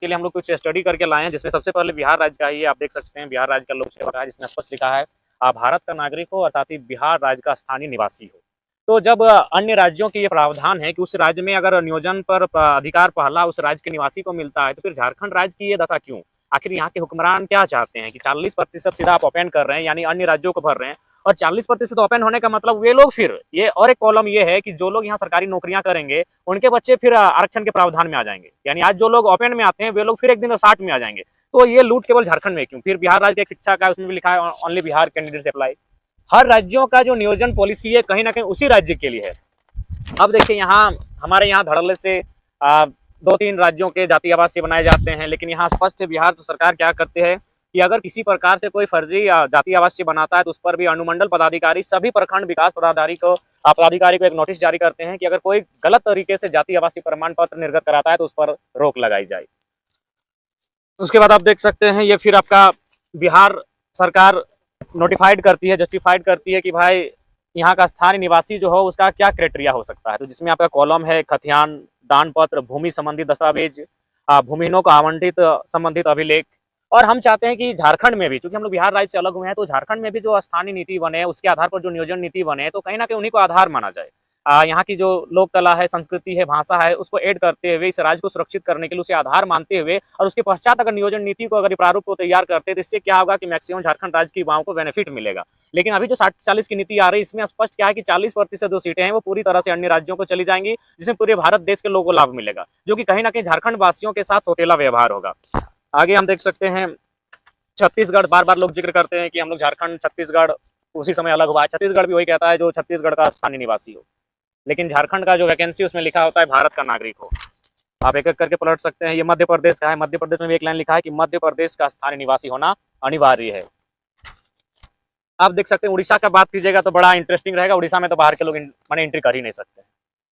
के लिए हम लोग कुछ स्टडी करके लाए हैं, जिसमें सबसे पहले बिहार राज्य का ही आप देख सकते हैं। बिहार राज्य का लोक सेवक है, जिसमें स्पष्ट लिखा है भारत का नागरिक हो और साथ ही बिहार राज्य का स्थानीय निवासी हो। तो जब अन्य राज्यों के ये प्रावधान है कि उस राज्य में अगर नियोजन पर अधिकार पहला उस राज्य के निवासी को मिलता है, तो फिर झारखंड राज्य की ये दशा क्यों? आखिर यहाँ के हुक्मरान क्या चाहते हैं कि 40% सीधा आप ओपन कर रहे हैं, यानी अन्य राज्यों को भर रहे हैं, और 40% ओपन होने का मतलब वे लोग फिर ये और एक कॉलम ये है कि जो लोग यहाँ सरकारी नौकरियां करेंगे उनके बच्चे फिर आरक्षण के प्रावधान में आ जाएंगे। यानी आज जो लोग ओपन में आते हैं वे लोग फिर एक दिन 60 में आ जाएंगे। तो ये लूट केवल झारखंड में क्यों? फिर बिहार राज्य का एक शिक्षा का उसमें भी लिखा है ओनली बिहार कैंडिडेट्स अप्लाई। हर राज्यों का जो नियोजन पॉलिसी है कहीं ना कहीं उसी राज्य के लिए है। अब देखिए यहाँ हमारे यहाँ धड़ल्ले से 2-3 राज्यों के जाति आवासीय बनाए जाते हैं, लेकिन यहाँ स्पष्ट है बिहार तो सरकार क्या करते हैं कि अगर किसी प्रकार से कोई फर्जी जाति आवासीय बनाता है तो उस पर भी अनुमंडल पदाधिकारी सभी प्रखंड विकास पदाधिकारी को एक नोटिस जारी करते हैं कि अगर कोई गलत तरीके से जाति आवासीय प्रमाण पत्र निर्गत कराता है तो उस पर रोक लगाई जाए। उसके बाद आप देख सकते हैं ये फिर आपका बिहार सरकार नोटिफाइड करती है, जस्टिफाइड करती है कि भाई यहाँ का स्थानीय निवासी जो हो उसका क्या क्राइटेरिया हो सकता है। तो जिसमें आपका कॉलम है खतियान, दान पत्र, भूमि संबंधी दस्तावेज, भूमिहीनों को आवंटित संबंधित अभिलेख। और हम चाहते हैं कि झारखंड में भी, चूंकि हम लोग बिहार राज्य से अलग हुए हैं, तो झारखंड में भी जो स्थानीय नीति बने उसके आधार पर जो नियोजन नीति बने तो कहीं ना कहीं उन्हीं को आधार माना जाए। यहाँ की जो लोक कला है, संस्कृति है, भाषा है, उसको ऐड करते हुए इस राज्य को सुरक्षित करने के लिए उसे आधार मानते हुए और उसके पश्चात अगर नियोजन नीति को अगर प्रारूप को तैयार करते हैं तो इससे क्या होगा कि मैक्सिमम झारखंड राज्य की युवाओं को बेनिफिट मिलेगा। लेकिन अभी जो 60-40 की नीति आ रही है इसमें स्पष्ट क्या है कि 40% जो सीटें हैं वो पूरी तरह से अन्य राज्यों को चली जाएंगी, जिसमें पूरे भारत देश के लोगों को लाभ मिलेगा, जो कि कहीं ना कहीं झारखंड वासियों के साथ सौतेला व्यवहार होगा। आगे हम देख सकते हैं छत्तीसगढ़, बार बार लोग जिक्र करते हैं कि हम लोग झारखंड छत्तीसगढ़ उसी समय अलग हुआ है। छत्तीसगढ़ भी वही कहता है जो छत्तीसगढ़ का स्थानीय निवासी हो, लेकिन झारखंड का जो वैकेंसी उसमें लिखा होता है भारत का नागरिक हो। आप एक एक करके पलट सकते हैं। ये मध्य प्रदेश का है, मध्य प्रदेश में भी एक लाइन लिखा है कि मध्य प्रदेश का स्थानीय निवासी होना अनिवार्य है। आप देख सकते हैं उड़ीसा का बात कीजिएगा तो बड़ा इंटरेस्टिंग रहेगा। उड़ीसा में तो बाहर के लोग माने एंट्री कर ही नहीं सकते।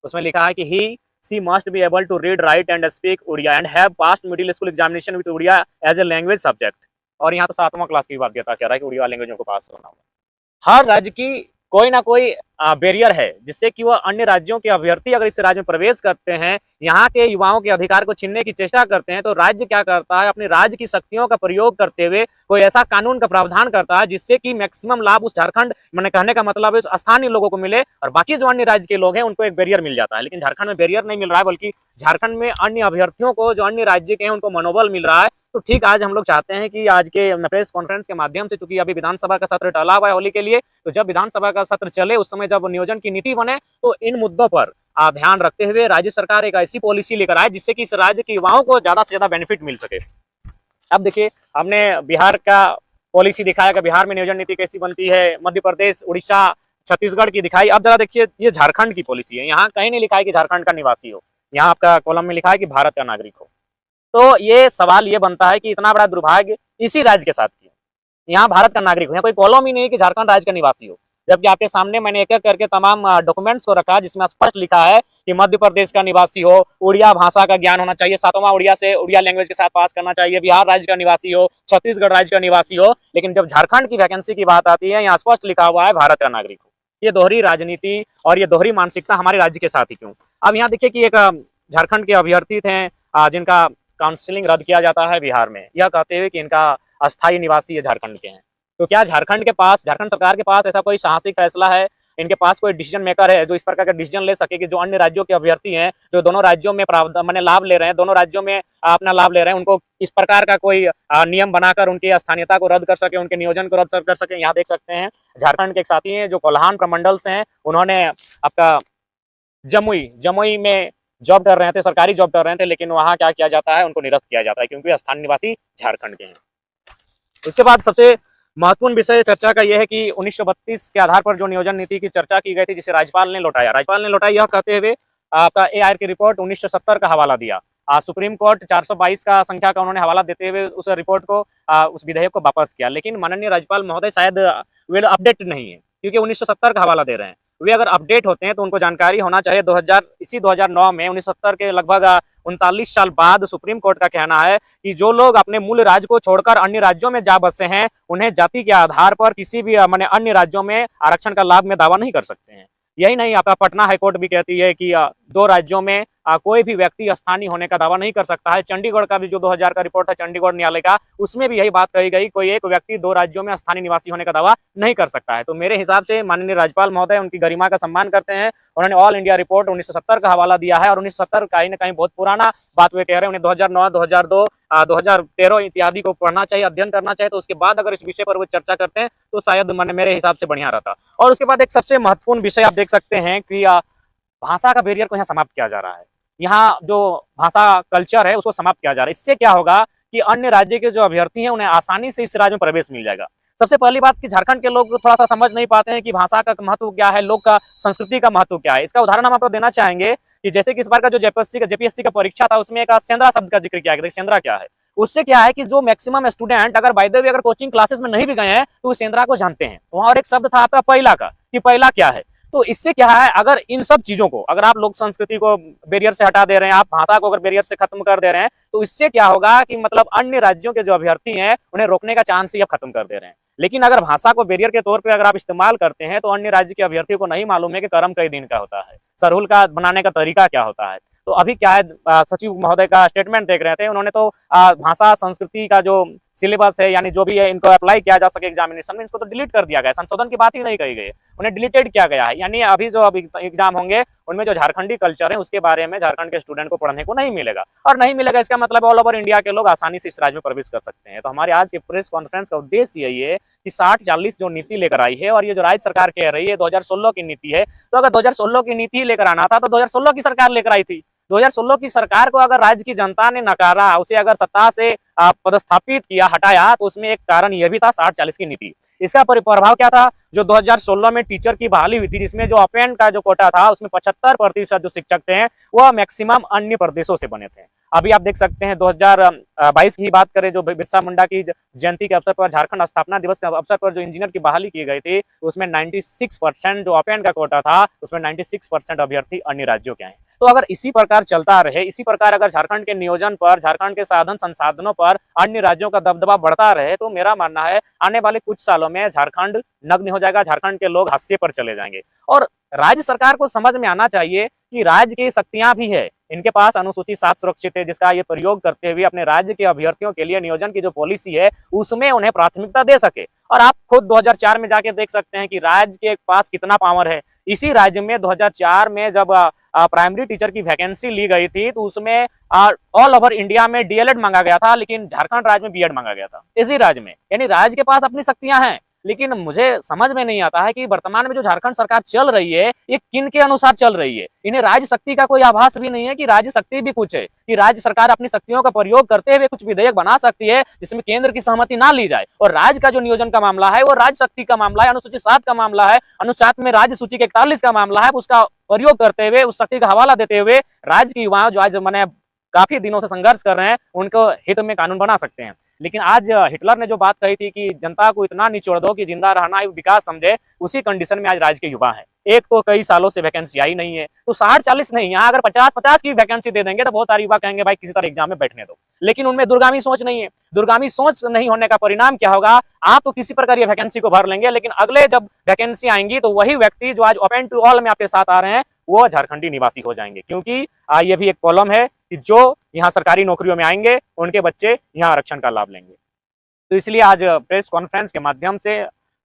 उसमें लिखा है कि he she must be able to read, write and speak Odia and have passed middle school examination with Odia as a language subject. और यहाँ तो 7वां क्लास की बात कहता है कि उड़िया लैंग्वेज को पास होना होगा। हर राज्य की कोई ना कोई बैरियर है जिससे कि वह अन्य राज्यों के अभ्यर्थी अगर इस राज्य में प्रवेश करते हैं, यहाँ के युवाओं के अधिकार को छीनने की चेष्टा करते हैं, तो राज्य क्या करता है, अपने राज्य की शक्तियों का प्रयोग करते हुए कोई ऐसा कानून का प्रावधान करता है जिससे कि मैक्सिमम लाभ उस झारखंड, मैंने कहने का मतलब है स्थानीय लोगों को मिले और बाकी जो अन्य राज्य के लोग हैं उनको एक बैरियर मिल जाता है। लेकिन झारखंड में बैरियर नहीं मिल रहा है, बल्कि झारखंड में अन्य अभ्यर्थियों को जो अन्य राज्य के हैं उनको मनोबल मिल रहा है। तो ठीक आज हम लोग चाहते हैं कि आज के प्रेस कॉन्फ्रेंस के माध्यम से, चूंकि अभी विधानसभा का सत्र टला हुआ है होली के लिए, तो जब विधानसभा का सत्र चले उस समय जब नियोजन की नीति बने तो इन मुद्दों पर ध्यान रखते हुए राज्य सरकार एक ऐसी पॉलिसी लेकर आए जिससे कि इस राज्य के युवाओं को ज्यादा से ज्यादा बेनिफिट मिल सके। अब देखिए हमने बिहार का पॉलिसी दिखाया कि बिहार में नियोजन नीति कैसी बनती है, मध्य प्रदेश, उड़ीसा, छत्तीसगढ़ की दिखाई। अब जरा देखिए ये झारखंड की पॉलिसी है। यहाँ कहीं नहीं लिखा है कि झारखंड का निवासी हो, यहाँ आपका कॉलम में लिखा है कि भारत का नागरिक हो। तो ये सवाल ये बनता है कि इतना बड़ा दुर्भाग्य इसी राज्य के साथ किया। यहाँ भारत का नागरिक हो, यहाँ कोई कॉलम ही नहीं है कि झारखंड राज्य का निवासी हो, जबकि आपके सामने मैंने एक एक करके तमाम डॉक्यूमेंट्स को रखा जिसमें स्पष्ट लिखा है कि मध्य प्रदेश का निवासी हो, उड़िया भाषा का ज्ञान होना चाहिए, 7वां उड़िया लैंग्वेज के साथ पास करना चाहिए, बिहार राज्य का निवासी हो, छत्तीसगढ़ राज्य का निवासी हो। लेकिन जब झारखंड की वैकेंसी की बात आती है यहाँ स्पष्ट लिखा हुआ है भारत का नागरिक हो। ये दोहरी राजनीति और ये दोहरी मानसिकता हमारे राज्य के साथ ही क्यों? अब यहाँ देखिए कि एक झारखंड के अभ्यर्थी थे जिनका काउंसलिंग रद्द किया जाता है बिहार में, यह कहते हुए कि इनका अस्थायी निवासी ये झारखंड के हैं। तो क्या झारखंड सरकार के पास ऐसा कोई साहसिक फैसला है, इनके पास कोई डिसीजन मेकर है जो इस प्रकार का डिसीजन ले सके कि जो अन्य राज्यों के अभ्यर्थी हैं जो दोनों राज्यों में मैंने लाभ ले रहे हैं, दोनों राज्यों में अपना लाभ ले रहे हैं, उनको इस प्रकार का कोई नियम बनाकर उनकी स्थानीयता को रद्द कर सके, उनके नियोजन को रद्द कर सके। यहाँ देख सकते हैं झारखंड के एक साथी हैं जो कोल्हान प्रमंडल से हैं, उन्होंने आपका जमुई में जॉब कर रहे थे, सरकारी जॉब कर रहे थे, लेकिन वहाँ क्या किया जाता है, उनको निरस्त किया जाता है क्योंकि स्थानीय निवासी झारखंड के हैं। उसके बाद सबसे महत्वपूर्ण विषय चर्चा का यह है कि 1932 के आधार पर जो नियोजन नीति की चर्चा की गई थी जिसे राज्यपाल ने लौटाया यह कहते हुए आपका AR की रिपोर्ट 1970 का हवाला दिया। सुप्रीम कोर्ट 422 का संख्या का उन्होंने हवाला देते हुए उस रिपोर्ट को उस विधेयक को वापस किया। लेकिन माननीय राज्यपाल महोदय शायद वे अपडेट नहीं है क्योंकि 1970 का हवाला दे रहे हैं। वे अगर अपडेट होते हैं तो उनको जानकारी होना चाहिए 2009 में 1970 के लगभग 39 साल बाद सुप्रीम कोर्ट का कहना है कि जो लोग अपने मूल राज्य को छोड़कर अन्य राज्यों में जा बसे हैं उन्हें जाति के आधार पर किसी भी माने अन्य राज्यों में आरक्षण का लाभ में दावा नहीं कर सकते हैं। यही नहीं, आपका पटना हाईकोर्ट भी कहती है कि 2 राज्यों में कोई भी व्यक्ति स्थानीय होने का दावा नहीं कर सकता है। चंडीगढ़ का भी जो 2000 का रिपोर्ट है चंडीगढ़ न्यायालय का, उसमें भी यही बात कही गई, कोई एक व्यक्ति 2 राज्यों में स्थानीय निवासी होने का दावा नहीं कर सकता है। तो मेरे हिसाब से माननीय राज्यपाल महोदय उनकी गरिमा का सम्मान करते हैं। उन्होंने ऑल इंडिया रिपोर्ट 1970 का हवाला दिया है और 1970 कहीं ना कहीं बहुत पुराना बात वे कह रहे हैं। उन्हें 2009, 2002, 2013 इत्यादि को पढ़ना चाहिए, अध्ययन करना चाहिए। तो उसके बाद अगर इस विषय पर वो चर्चा करते हैं तो शायद मेरे हिसाब से बढ़िया रहता। और उसके बाद एक सबसे महत्वपूर्ण विषय आप देख सकते हैं कि भाषा का बैरियर को यहाँ समाप्त किया जा रहा है। यहाँ जो भाषा कल्चर है उसको समाप्त किया जा रहा है। इससे क्या होगा कि अन्य राज्य के जो अभ्यर्थी हैं उन्हें आसानी से इस राज्य में प्रवेश मिल जाएगा। सबसे पहली बात कि झारखंड के लोग थोड़ा सा समझ नहीं पाते हैं कि भाषा का महत्व क्या है, लोक का संस्कृति का महत्व क्या है। इसका उदाहरण हम आपको देना चाहेंगे कि जैसे कि इस बार का जो जेपीएससी का परीक्षा था उसमें एक सेंद्रा शब्द का जिक्र किया गया। सेंद्रा क्या है? उससे क्या है कि जो मैक्सिमम स्टूडेंट अगर बाय द वे अगर कोचिंग क्लासेस में नहीं भी गए हैं तो सेंद्रा को जानते हैं। वहां और एक शब्द था आपका पहला का, कि पहला क्या है। तो इससे क्या है, अगर इन सब चीजों को अगर आप लोक संस्कृति को बैरियर से हटा दे रहे हैं, आप भाषा को अगर बैरियर से खत्म कर दे रहे हैं, तो इससे क्या होगा कि मतलब अन्य राज्यों के जो अभ्यर्थी हैं उन्हें रोकने का चांस ही आप खत्म कर दे रहे हैं। लेकिन अगर भाषा को बैरियर के तौर पर अगर आप इस्तेमाल करते हैं तो अन्य राज्य के अभ्यर्थियों को नहीं मालूम है कि कर्म कई दिन का होता है, सरहुल का बनाने का तरीका क्या होता है। तो अभी क्या है, सचिव महोदय का स्टेटमेंट देख रहे थे, उन्होंने तो भाषा संस्कृति का जो सिलेबस है यानी जो भी है इनको अप्लाई किया जा सके एग्जामिनेशन में, इसको तो डिलीट कर दिया गया, संशोधन की बात ही नहीं कही गई, उन्हें डिलीटेड किया गया है। यानी अभी जो अभी एग्जाम होंगे उनमें जो झारखंडी कल्चर है उसके बारे में झारखंड के स्टूडेंट को पढ़ने को नहीं मिलेगा। और नहीं मिलेगा इसका मतलब ऑल ओवर इंडिया के लोग आसानी से इस राज्य में प्रवेश कर सकते हैं। तो हमारे आज के प्रेस कॉन्फ्रेंस का उद्देश्य यही है कि 60-40 जो नीति लेकर आई है और ये जो राज्य सरकार कह रही है 2016 की नीति है, तो अगर 2016 की नीति लेकर आना था तो 2016 की सरकार लेकर आई थी। 2016 की सरकार को अगर राज्य की जनता ने नकारा, उसे अगर सत्ता से पदस्थापित किया, हटाया, तो उसमें एक कारण यह भी था 60-40 की नीति। इसका प्रभाव क्या था, जो 2016 में टीचर की बहाली हुई थी जिसमें जो अपेंड का जो कोटा था उसमें 75% जो शिक्षक थे वह मैक्सिमम अन्य प्रदेशों से बने थे। अभी आप देख सकते हैं 2022 की बात करें, जो बिरसा मुंडा की जयंती के अवसर पर, झारखंड स्थापना दिवस के अवसर पर जो इंजीनियर की बहाली की गई थी उसमें 96% जो अपेंड का कोटा था उसमें 96% अभ्यर्थी अन्य राज्यों के हैं। तो अगर इसी प्रकार चलता रहे, इसी प्रकार अगर झारखंड के नियोजन पर, झारखंड के साधन संसाधनों पर अन्य राज्यों का दबदबा बढ़ता रहे, तो मेरा मानना है आने वाले कुछ सालों में झारखंड नग्न हो जाएगा, झारखंड के लोग हाशिए पर चले जाएंगे। और राज्य सरकार को समझ में आना चाहिए कि राज्य की शक्तियां भी है, इनके पास अनुसूचित 7 सुरक्षित है, जिसका ये प्रयोग करते हुए अपने राज्य के अभ्यर्थियों के लिए नियोजन की जो पॉलिसी है उसमें उन्हें प्राथमिकता दे सके। और आप खुद 2004 में जाके देख सकते हैं कि राज्य के पास कितना पावर है। इसी राज्य में 2004 में जब प्राइमरी टीचर की वैकेंसी ली गई थी तो उसमें ऑल ओवर इंडिया में डीएलएड मांगा गया था, लेकिन झारखंड राज्य में बीएड मांगा गया था इसी राज्य में। यानी राज्य के पास अपनी शक्तियां हैं, लेकिन मुझे समझ में नहीं आता है कि वर्तमान में जो झारखंड सरकार चल रही है ये किन के अनुसार चल रही है। इन्हें राज्य शक्ति का कोई आभास भी नहीं है कि राज्य शक्ति भी कुछ है, कि राज्य सरकार अपनी शक्तियों का प्रयोग करते हुए कुछ विधेयक बना सकती है जिसमें केंद्र की सहमति ना ली जाए। और राज्य का जो नियोजन का मामला है वो राज्य शक्ति का मामला है, अनुसूचित 7 का मामला है, अनुच्छेद में राज्य सूची के 41 का मामला है। उसका प्रयोग करते हुए, उस शक्ति का हवाला देते हुए राज्य के युवा जो आज मैंने काफी दिनों से संघर्ष कर रहे हैं उनको हित में कानून बना सकते हैं। लेकिन आज हिटलर ने जो बात कही थी कि जनता को इतना निचोड़ दो कि जिंदा रहना विकास समझे, उसी कंडीशन में आज राज्य के युवा हैं। एक तो कई सालों से वैकेंसी आई नहीं है, तो 60-40 नहीं, यहाँ अगर 50-50 की वैकेंसी दे देंगे तो बहुत सारे युवा कहेंगे भाई किसी तरह एग्जाम में बैठने दो। लेकिन उनमें दूरगामी सोच नहीं है। दूरगामी सोच नहीं होने का परिणाम क्या होगा, आप तो किसी प्रकार ये वैकेंसी को भर लेंगे, लेकिन अगले जब वैकेंसी आएंगी तो वही व्यक्ति जो आज ओपन टू ऑल में आपके साथ आ रहे हैं वो झारखंडी निवासी हो जाएंगे। क्योंकि ये भी एक कॉलम है कि जो यहाँ सरकारी नौकरियों में आएंगे उनके बच्चे यहाँ आरक्षण का लाभ लेंगे। तो इसलिए आज प्रेस कॉन्फ्रेंस के माध्यम से,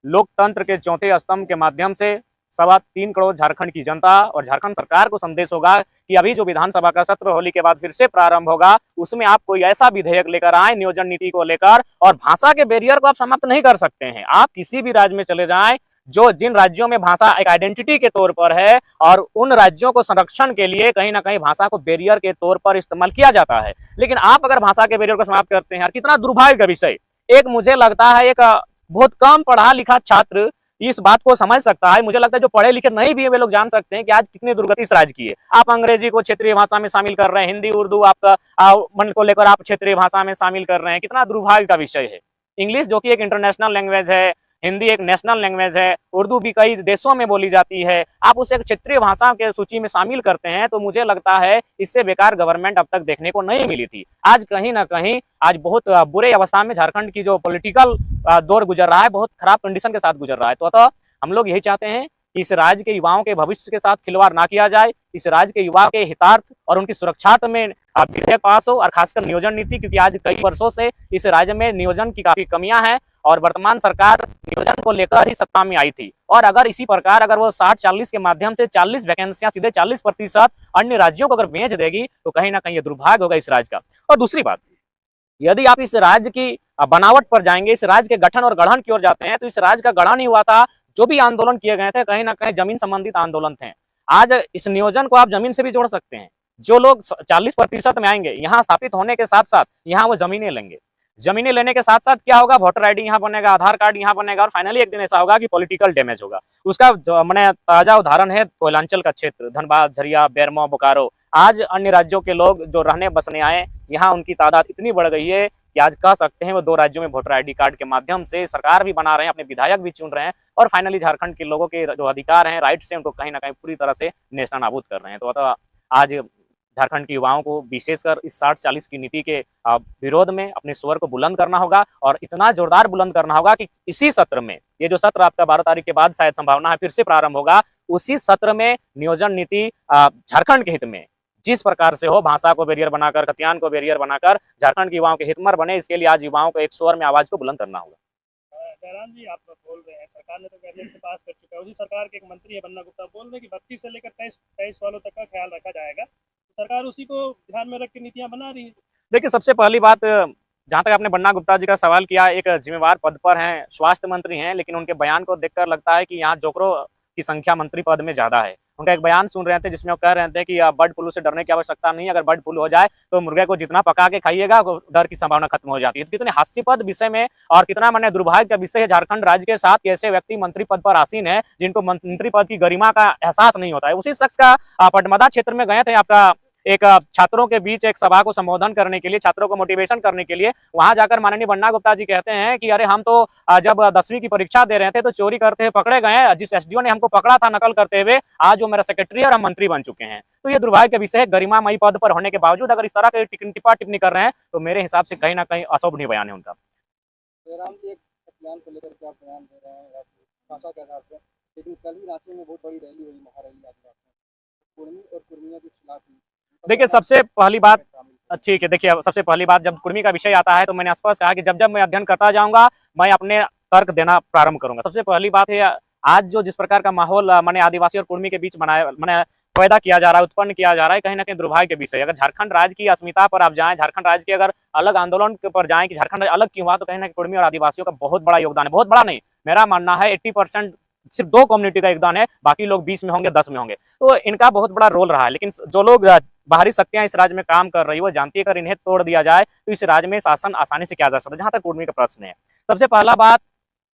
लोकतंत्र के चौथे स्तंभ के माध्यम से 3.25 करोड़ झारखंड की जनता और झारखंड सरकार को संदेश होगा कि अभी जो विधानसभा का सत्र होली के बाद फिर से प्रारंभ होगा उसमें आप कोई ऐसा विधेयक लेकर आए नियोजन नीति को लेकर, और भाषा के बैरियर को आप समाप्त नहीं कर सकते हैं। आप किसी भी राज्य में चले जाएं, जिन राज्यों में भाषा एक आइडेंटिटी के तौर पर है और उन राज्यों को संरक्षण के लिए कहीं ना कहीं भाषा को बैरियर के तौर पर इस्तेमाल किया जाता है। लेकिन आप अगर भाषा के बैरियर को समाप्त करते हैं, कितना दुर्भाग्य का विषय। एक मुझे लगता है एक बहुत कम पढ़ा लिखा छात्र इस बात को समझ सकता है। मुझे लगता है जो पढ़े लिखे नहीं भी है वे लोग जान सकते हैं कि आज कितनी दुर्गति इस राज्य की है। आप अंग्रेजी को क्षेत्रीय भाषा में शामिल कर रहे हैं, हिंदी उर्दू आपका मन को लेकर आप क्षेत्रीय भाषा में शामिल कर रहे हैं, कितना दुर्भाग्य का विषय है। इंग्लिश जो कि एक इंटरनेशनल लैंग्वेज है, हिंदी एक नेशनल लैंग्वेज है, उर्दू भी कई देशों में बोली जाती है, आप उसे एक क्षेत्रीय भाषा के सूची में शामिल करते हैं, तो मुझे लगता है इससे बेकार गवर्नमेंट अब तक देखने को नहीं मिली थी। आज कहीं ना कहीं आज बहुत बुरे अवस्था में झारखंड की जो पॉलिटिकल दौर गुजर रहा है, बहुत खराब कंडीशन के साथ गुजर रहा है। तो अतः हम लोग यही चाहते हैं इस राज्य के युवाओं के भविष्य के साथ खिलवाड़ ना किया जाए, इस राज्य के युवा के हितार्थ और उनकी सुरक्षार्थ में विधेयक पास हो, और खासकर नियोजन नीति, क्योंकि आज कई वर्षों से इस राज्य में नियोजन की काफी कमियां हैं और वर्तमान सरकार नियोजन को लेकर ही सत्ता में आई थी। और अगर इसी प्रकार अगर वो 60-40 के माध्यम से 40 वैकेंसियां सीधे 40% अन्य राज्यों को अगर बेच देगी तो कहीं ना कहीं ये दुर्भाग्य होगा इस राज्य का। और दूसरी बात, यदि आप इस राज्य की बनावट पर जाएंगे, इस राज्य के गठन और गढ़न की ओर जाते हैं, तो इस राज्य का गढ़न ही हुआ था, जो भी आंदोलन किए गए थे कहीं ना कहीं जमीन संबंधित आंदोलन थे। आज इस नियोजन को आप जमीन से भी जोड़ सकते हैं। जो लोग 40% में आएंगे, यहाँ स्थापित होने के साथ साथ यहाँ वो जमीनें लेंगे। जमीनें लेने के साथ साथ क्या होगा, वोटर आईडी यहाँ बनेगा, आधार कार्ड यहाँ बनेगा, और फाइनली एक दिन ऐसा होगा कि पॉलिटिकल डैमेज होगा। उसका मैंने ताजा उदाहरण है कोयलांचल का क्षेत्र, धनबाद, झरिया, बेरमो, बोकारो। आज अन्य राज्यों के लोग जो रहने बसने आए, यहाँ उनकी तादाद इतनी बढ़ गई है कि आज कह सकते हैं वो 2 राज्यों में वोटर आईडी कार्ड के माध्यम से सरकार भी बना रहे हैं, अपने विधायक भी चुन रहे हैं, और फाइनली झारखंड के लोगों के जो अधिकार हैं, राइट्स हैं, उनको कहीं ना कहीं पूरी तरह से नेस्तनाबूद कर रहे हैं। तो आज झारखंड के युवाओं को विशेषकर इस 60-40 की नीति के विरोध में अपने स्वर को बुलंद करना होगा, और इतना जोरदार बुलंद करना होगा कि इसी सत्र में, ये जो सत्र आपका 12 तारीख के बाद शायद संभावना है फिर से प्रारंभ होगा, उसी सत्र में नियोजन नीति झारखंड के हित में जिस प्रकार से हो, भाषा को बैरियर बनाकर, खतियान को बैरियर बनाकर झारखंड के युवाओं के हितमर बने, इसके लिए आज युवाओं को एक स्वर में आवाज को बुलंद करना होगा। जयराम जी, आप बोल रहे हैं सरकार ने तो कैबिनेट से पास कर चुका है, उसी सरकार के एक मंत्री है बन्ना गुप्ता, बोल रहे हैं कि 32 से लेकर 23 वालों तक का ख्याल रखा जाएगा। तो सरकार उसी को ध्यान में रख के नीतियां बना रही है। देखिए, सबसे पहली बात, जहाँ तक आपने बन्ना गुप्ता जी का सवाल किया, एक जिम्मेवार पद पर हैं, स्वास्थ्य मंत्री हैं, लेकिन उनके बयान को देखकर लगता है कि यहाँ जोकरों की संख्या मंत्री पद में ज्यादा है। उनका एक बयान सुन रहे थे जिसमें वो कह रहे थे कि बर्ड फ्लू से डरने की आवश्यकता नहीं है, अगर बर्ड फ्लू हो जाए तो मुर्गे को जितना पका के खाइएगा डर की संभावना खत्म हो जाती है। तो कितने हास्यास्पद विषय में और कितना मैंने दुर्भाग्य का विषय है, झारखंड राज्य के साथ ऐसे व्यक्ति मंत्री पद पर आसीन है जिनको मंत्री पद की गरिमा का एहसास नहीं होता है। उसी शख्स का पटमदा क्षेत्र में गए थे आपका एक छात्रों के बीच एक सभा को संबोधन करने के लिए, छात्रों को मोटिवेशन करने के लिए। वहां जाकर माननीय बन्ना गुप्ता जी कहते हैं कि अरे हम तो जब 10वीं की परीक्षा दे रहे थे तो चोरी करते हुए पकड़े गए, जिस एसडीओ ने हमको पकड़ा था नकल करते हुए, आज वो मेरा सेक्रेटरी है और हम मंत्री बन चुके हैं। तो ये दुर्भाग्य का विषय है, गरिमामयी पद पर होने के बावजूद अगर इस तरह के टिप्पा टिप्पणी कर रहे हैं तो मेरे हिसाब से कहीं ना कहीं अशोभनीय बयान है उनका। जयराम जी, एक अभियान को लेकर क्या बयान दे रहे हैं भाषा के आधार पर, लेकिन कल ही रांची में बहुत बड़ी रैली हुई, महारैली आदिवासी कुर्मी और कुर्मिया के खिलाफ। देखिए, सबसे पहली बात, ठीक है, देखिए सबसे पहली बात, जब कुर्मी का विषय आता है तो मैंने स्पष्ट कहा कि जब जब मैं अध्ययन करता जाऊंगा मैं अपने तर्क देना प्रारंभ करूंगा। सबसे पहली बात है, आज जो जिस प्रकार का माहौल मैंने आदिवासी और कुर्मी के बीच मैंने पैदा किया जा रहा है, उत्पन्न किया जा रहा है, कहीं ना कहीं दुर्भाग्य के विषय। अगर झारखंड राज्य की अस्मिता पर आप जाएं, झारखंड राज्य के अगर अलग आंदोलन पर जाएं कि झारखंड अलग क्यों हुआ, तो कहीं ना कहीं कुर्मी और आदिवासियों का बहुत बड़ा योगदान है। बहुत बड़ा नहीं, मेरा मानना है 80% सिर्फ 2 कम्युनिटी का योगदान है, बाकी लोग 20 में होंगे, 10 में होंगे, तो इनका बहुत बड़ा रोल रहा है। लेकिन जो लोग बाहरी शक्तियां इस राज्य में काम कर रही है वो जानती है अगर इन्हें तोड़ दिया जाए तो इस राज्य में शासन आसानी से किया जा सकता है। जहां तक कुर्मी का प्रश्न है, सबसे पहला बात,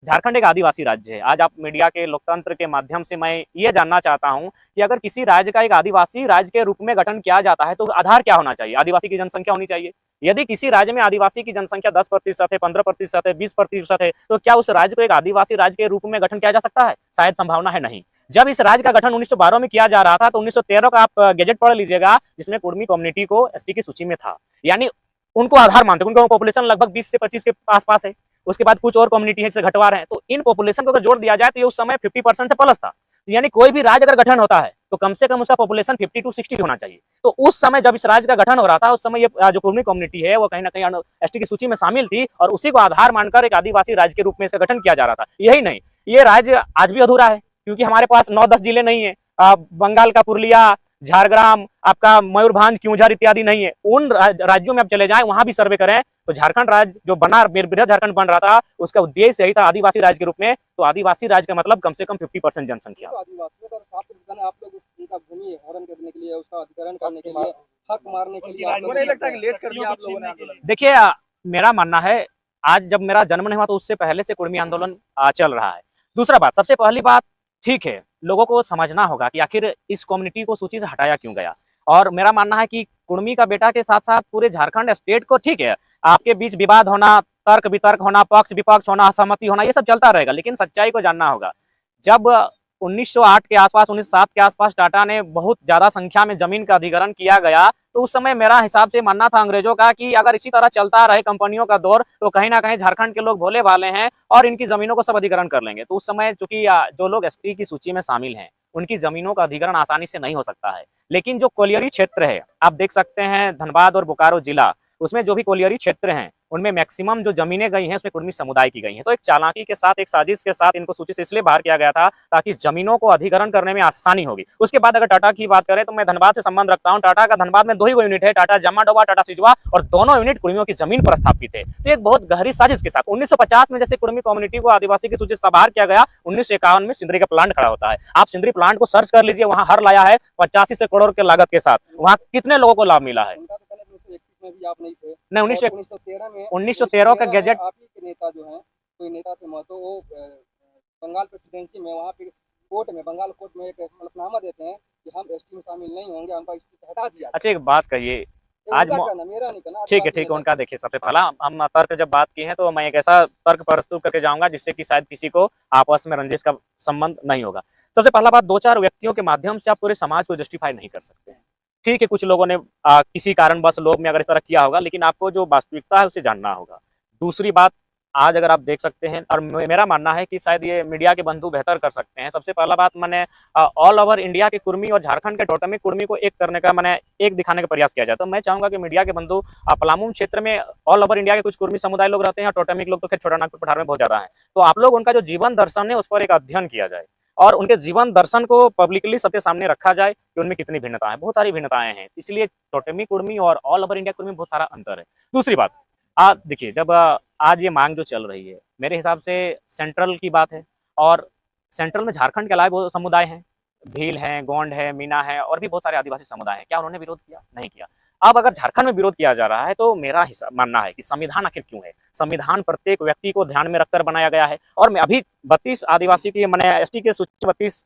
झारखंड एक आदिवासी राज्य है। आज आप मीडिया के लोकतंत्र के माध्यम से मैं ये जानना चाहता हूं कि अगर किसी राज्य का एक आदिवासी राज्य के रूप में गठन किया जाता है तो आधार क्या होना चाहिए? आदिवासी की जनसंख्या होनी चाहिए। यदि किसी राज्य में आदिवासी की जनसंख्या 10% है, 15% है, 20% है, तो क्या उस राज्य को एक आदिवासी राज्य के रूप में गठन किया जा सकता है? शायद संभावना है नहीं। जब इस राज्य का गठन 1912 में किया जा रहा था तो 1913 का आप गैजेट पढ़ लीजिएगा, जिसमें कुर्मी कम्युनिटी को एसटी की सूची में था, यानी उनको आधार मानते, उनका पॉपुलेशन लगभग 20 से 25 के आसपास है। उसके बाद कुछ और कम्युनिटी है जिसे घटवा रहे हैं, तो इन पॉपुलेशन को अगर जोड़ दिया जाए तो ये उस समय 50% से प्लस था। यानी कोई भी राज्य अगर गठन होता है तो कम से कम उसका पॉपुलेशन 50 to 60 होना चाहिए। तो उस समय जब इस राज्य का गठन हो रहा था, उस समय ये जो कुर्मी कम्युनिटी है वो कहीं ना कहीं एसटी की सूची में शामिल थी और उसी को आधार मानकर एक आदिवासी राज्य के रूप में इसका गठन किया जा रहा था। यही नहीं, ये राज्य आज भी अधूरा है क्योंकि हमारे पास 9-10 जिले नहीं है। बंगाल का पुरुलिया, झारग्राम, आपका मयूरभंज, क्योंझार इत्यादि नहीं है। उन राज्यों में आप चले जाएं, वहां भी सर्वे करें तो झारखंड राज्य जो बना, बृहद झारखंड बन रहा था, उसका उद्देश्य यही था आदिवासी राज्य के रूप में। तो आदिवासी राज्य का मतलब कम से कम 50% जनसंख्या। तो आदिवासियों का साफ आप लोग उनका भूमि हरण करने के लिए, उसका अधिग्रहण करने के लिए, हक मारने के लिए, आपको नहीं लगता कि लेट कर दिया आप लोगों ने आंदोलन? देखिए, मेरा मानना है आज जब मेरा जन्म नहीं हुआ तो उससे पहले से कुर्मी आंदोलन चल रहा है। दूसरा बात, सबसे पहली बात, ठीक है, लोगों को समझना होगा कि आखिर इस कम्युनिटी को सूची से हटाया क्यों गया। और मेरा मानना है कि कुर्मी का बेटा के साथ साथ पूरे झारखंड स्टेट को, ठीक है, आपके बीच विवाद होना, तर्क वितर्क होना, पक्ष विपक्ष होना, असहमति होना, ये सब चलता रहेगा, लेकिन सच्चाई को जानना होगा। जब 1908 के आसपास, 1907 के आसपास टाटा ने बहुत ज्यादा संख्या में जमीन का अधिग्रहण किया गया तो उस समय मेरा हिसाब से मानना था अंग्रेजों का कि अगर इसी तरह चलता रहे कंपनियों का दौर तो कहीं ना कहीं झारखंड के लोग भोले भाले हैं और इनकी जमीनों को सब अधिग्रहण कर लेंगे। तो उस समय चूंकि जो लोग एसटी की सूची में शामिल हैं उनकी जमीनों का अधिग्रहण आसानी से नहीं हो सकता है। लेकिन जो कोलियरी क्षेत्र है, आप देख सकते हैं धनबाद और बोकारो जिला, उसमें जो भी कोलियरी क्षेत्र हैं उनमें मैक्सिमम जो जमीनें गई हैं उसमें कुर्मी समुदाय की गई हैं। तो एक चालाकी के साथ, एक साजिश के साथ इनको सूची से इसलिए बाहर किया गया था ताकि जमीनों को अधिग्रहण करने में आसानी होगी। उसके बाद अगर टाटा की बात करें तो मैं धनबाद से संबंध रखता हूं। टाटा का धनबाद में 2 ही यूनिट है, टाटा जमाडोबा, टाटा सिजवा, और दोनों यूनिट कुर्मियों की जमीन पर स्थापित है। तो एक बहुत गहरी साजिश के साथ 1950 में जैसे कुर्मी कम्युनिटी को आदिवासी की सूची से बाहर किया गया, 1951 में सिंदरी का प्लांट खड़ा होता है। आप सिंदरी प्लांट को सर्च कर लीजिए, वहां हर लाया है 85 से करोड़ के लागत के साथ। वहां कितने लोगों को लाभ मिला है? उनका तो कहना है 1921 में भी आप नहीं थे। नहीं, 1913 में 1913 का गैजेट आप ही के नेता जो हैं, कोई नेता थे महतो, वो बंगाल प्रेसिडेंसी में वहाँ पे कोर्ट में, बंगाल कोर्ट में एक हलफनामा देते हैं कि हम एसटी में शामिल नहीं होंगे, हमको एसटी से हटा दिया। अच्छा, एक बात कहिए, आज मेरा नहीं कहना। ठीक है, उनका देखिए, सबसे पहला हम तर्क जब बात की है तो मैं एक ऐसा तर्क प्रस्तुत करके जाऊंगा जिससे कि शायद किसी को आपस में रंजिश का संबंध नहीं होगा। सबसे पहला बात, 2-4 व्यक्तियों के माध्यम से आप पूरे समाज को जस्टिफाई नहीं कर सकते हैं। ठीक है, कुछ लोगों ने किसी कारणवश लोभ में अगर इस तरह किया होगा, लेकिन आपको जो वास्तविकता है उसे जानना होगा। दूसरी बात, आज अगर आप देख सकते हैं, और मेरा मानना है कि शायद ये मीडिया के बंधु बेहतर कर सकते हैं। सबसे पहला बात, मैंने ऑल ओवर इंडिया के कुर्मी और झारखंड के टोटमिक कुर्मी को एक करने का, मैंने एक दिखाने का प्रयास किया जाए। तो मैं चाहूंगा कि मीडिया के बंधु, पलामू क्षेत्र में ऑल ओवर इंडिया के कुछ कुर्मी समुदाय लोग रहते हैं और टोटमिक लोग तो खैर छोटा नागपुर पठार में बहुत ज्यादा है। तो आप लोग उनका जो जीवन दर्शन है उस पर एक अध्ययन किया जाए और उनके जीवन दर्शन को पब्लिकली सबके सामने रखा जाए कि उनमें कितनी भिन्नताएं हैं। बहुत सारी भिन्नताएं हैं, इसलिए टोटमिक कुर्मी और ऑल ओवर इंडिया कुर्मी में बहुत सारा अंतर है। दूसरी बात, आप देखिए, जब आज ये मांग जो चल रही है, मेरे हिसाब से सेंट्रल की बात है, और सेंट्रल में झारखंड के अलावा बहुत समुदाय हैं, भील हैं, गोंड है, मीना है, और भी बहुत सारे आदिवासी समुदाय हैं। क्या उन्होंने विरोध किया? नहीं किया। अब अगर झारखंड में विरोध किया जा रहा है तो मेरा मानना है कि संविधान आखिर क्यों है? संविधान प्रत्येक व्यक्ति को ध्यान में रखकर बनाया गया है, और मैं अभी 32 आदिवासी की, मैंने एसटी के सूची 32